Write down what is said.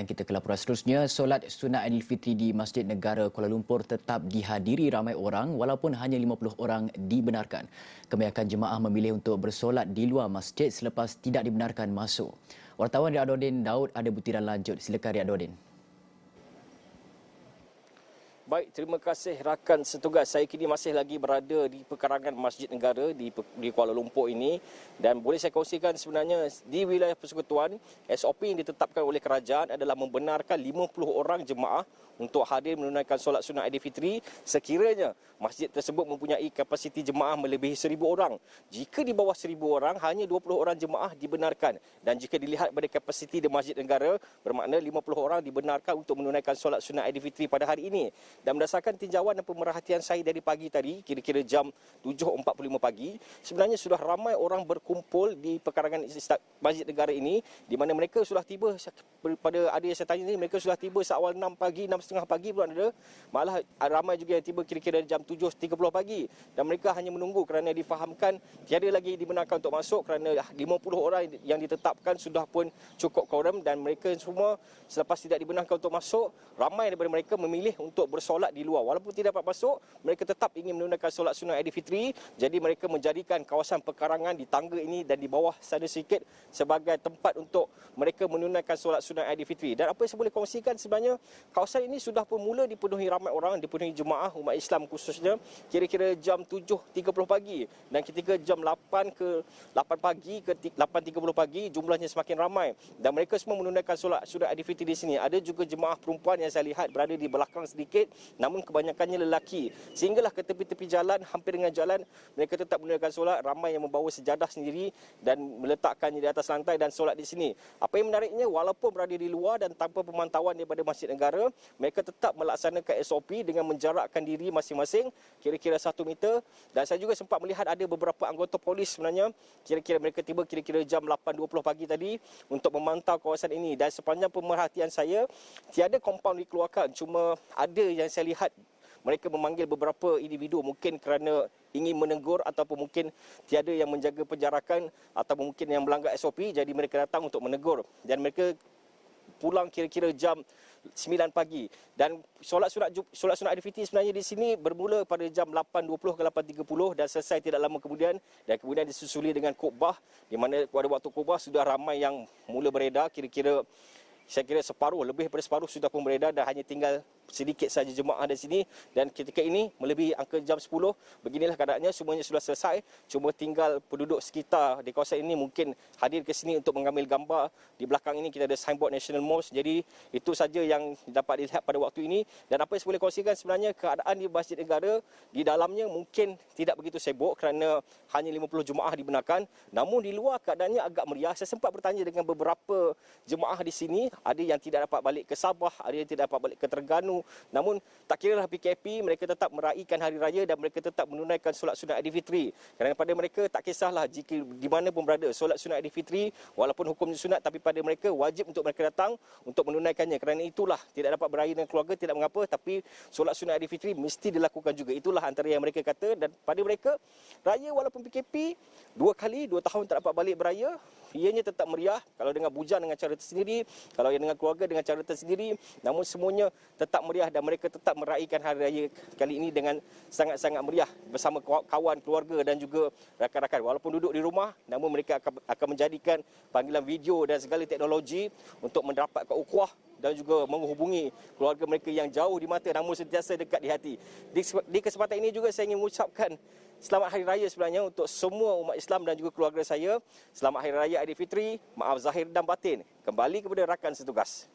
Dan kita ke laporan seterusnya, solat sunat Aidilfitri di Masjid Negara Kuala Lumpur tetap dihadiri ramai orang walaupun hanya 50 orang dibenarkan. Kebanyakan jemaah memilih untuk bersolat di luar masjid selepas tidak dibenarkan masuk. Wartawan Riyadudin Daud ada butiran lanjut. Silakan Riyadudin. Baik, terima kasih rakan setugas. Saya kini masih lagi berada di pekarangan Masjid Negara di Kuala Lumpur ini, dan boleh saya kongsikan sebenarnya di wilayah persekutuan SOP yang ditetapkan oleh kerajaan adalah membenarkan 50 orang jemaah untuk hadir menunaikan solat sunat Aidilfitri sekiranya masjid tersebut mempunyai kapasiti jemaah melebihi 1,000 orang. Jika di bawah 1,000 orang, hanya 20 orang jemaah dibenarkan, dan jika dilihat pada kapasiti di Masjid Negara, bermakna 50 orang dibenarkan untuk menunaikan solat sunat Aidilfitri pada hari ini. Dan berdasarkan tinjauan dan pemerhatian saya dari pagi tadi, kira-kira jam 7.45 pagi, sebenarnya sudah ramai orang berkumpul di pekarangan Masjid Negara ini, di mana mereka sudah tiba pada ada yang saya tanya ni, mereka sudah tiba seawal 6 pagi, 6.30 pagi pun ada. Malah ramai juga yang tiba kira-kira jam 7.30 pagi, dan mereka hanya menunggu kerana difahamkan tiada lagi dibenarkan untuk masuk kerana 50 orang yang ditetapkan sudah pun cukup quorum, dan mereka semua selepas tidak dibenarkan untuk masuk, ramai daripada mereka memilih untuk bersolat di luar. Walaupun tidak dapat masuk, mereka tetap ingin menunaikan solat sunat Aidilfitri. Jadi mereka menjadikan kawasan pekarangan di tangga ini dan di bawah sana sikit sebagai tempat untuk mereka menunaikan solat sunat Aidilfitri. Dan apa yang saya boleh kongsikan, sebenarnya kawasan ini sudah pun mula dipenuhi ramai orang, dipenuhi jemaah umat Islam khususnya kira-kira jam 7.30 pagi, dan ketika jam 8 pagi ke 8.30 pagi jumlahnya semakin ramai, dan mereka semua menunaikan solat sunat Aidilfitri di sini. Ada juga jemaah perempuan yang saya lihat berada di belakang sedikit, namun kebanyakannya lelaki. Sehinggalah ke tepi-tepi jalan, hampir dengan jalan, mereka tetap menunaikan solat. Ramai yang membawa sejadah sendiri dan meletakkannya di atas lantai dan solat di sini. Apa yang menariknya, walaupun berada di luar dan tanpa pemantauan daripada Masjid Negara, mereka tetap melaksanakan SOP dengan menjarakkan diri masing-masing kira-kira 1 meter. Dan saya juga sempat melihat ada beberapa anggota polis sebenarnya, kira-kira mereka tiba kira-kira jam 8.20 pagi tadi untuk memantau kawasan ini. Dan sepanjang pemerhatian saya, tiada kompaun dikeluarkan, cuma ada yang saya lihat mereka memanggil beberapa individu, mungkin kerana ingin menegur ataupun mungkin tiada yang menjaga penjarakan ataupun mungkin yang melanggar SOP, jadi mereka datang untuk menegur, dan mereka pulang kira-kira jam 9 pagi. Dan solat sunat Aidilfitri sebenarnya di sini bermula pada jam 8.20 ke 8.30 dan selesai tidak lama kemudian, dan kemudian disusuli dengan khutbah, di mana pada waktu khutbah sudah ramai yang mula beredar, kira-kira saya kira separuh, lebih daripada separuh sudah pun beredar, dan hanya tinggal sedikit saja jemaah di sini. Dan ketika ini melebihi angka jam 10, beginilah keadaannya, semuanya sudah selesai. Cuma tinggal penduduk sekitar di kawasan ini mungkin hadir ke sini untuk mengambil gambar. Di belakang ini kita ada signboard National Mosque. Jadi itu saja yang dapat dilihat pada waktu ini. Dan apa yang saya boleh kongsikan, sebenarnya keadaan di Masjid Negara di dalamnya mungkin tidak begitu sibuk kerana hanya 50 jemaah dibenarkan. Namun di luar keadaannya agak meriah. Saya sempat bertanya dengan beberapa jemaah di sini, ada yang tidak dapat balik ke Sabah, ada yang tidak dapat balik ke Terengganu. Namun tak kiralah PKP, mereka tetap meraihkan hari raya dan mereka tetap menunaikan solat sunat Aidilfitri. Kerana pada mereka tak kisahlah jika di mana pun berada, solat sunat Aidilfitri walaupun hukumnya sunat, tapi pada mereka wajib untuk mereka datang untuk menunaikannya. Kerana itulah, tidak dapat beraya dengan keluarga tidak mengapa, tapi solat sunat Aidilfitri mesti dilakukan juga. Itulah antara yang mereka kata. Dan pada mereka, raya walaupun PKP 2 kali 2 tahun tak dapat balik beraya, ianya tetap meriah. Kalau dengan bujang dengan cara tersendiri, kalau yang dengan keluarga dengan cara tersendiri, namun semuanya tetap meriah, dan mereka tetap meraihkan hari raya kali ini dengan sangat-sangat meriah bersama kawan, keluarga dan juga rakan-rakan. Walaupun duduk di rumah, namun mereka akan menjadikan panggilan video dan segala teknologi untuk mendapatkan ukhuwah dan juga menghubungi keluarga mereka yang jauh di mata namun sentiasa dekat di hati. Di kesempatan ini juga saya ingin mengucapkan selamat Hari Raya sebenarnya untuk semua umat Islam dan juga keluarga saya. Selamat Hari Raya Aidilfitri, maaf zahir dan batin. Kembali kepada rakan setugas.